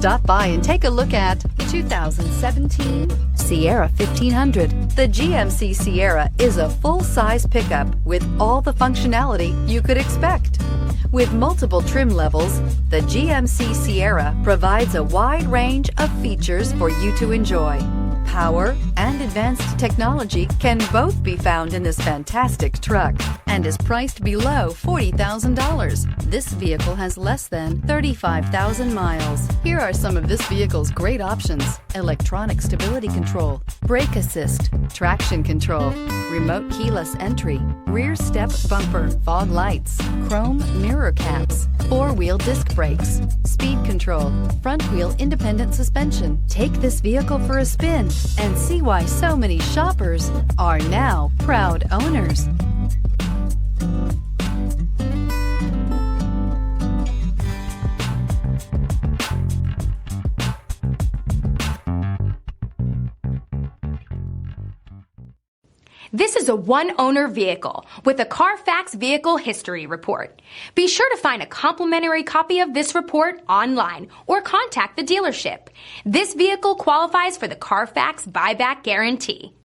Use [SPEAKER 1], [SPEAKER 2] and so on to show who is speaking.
[SPEAKER 1] Stop by and take a look at 2017 Sierra 1500. The GMC Sierra is a full-size pickup with all the functionality you could expect. With multiple trim levels, the GMC Sierra provides a wide range of features for you to enjoy. Power and advanced technology can both be found in this fantastic truck and is priced below $40,000. This vehicle has less than 35,000 miles. Here are some of this vehicle's great options: electronic stability control, brake assist, traction control, remote keyless entry, rear step bumper, fog lights, chrome mirror caps, four-wheel disc brakes, speed control, front wheel independent suspension. Take this vehicle for a spin and see why so many shoppers are now proud owners.
[SPEAKER 2] This is a one-owner vehicle with a Carfax Vehicle History Report. Be sure to find a complimentary copy of this report online or contact the dealership. This vehicle qualifies for the Carfax Buyback Guarantee.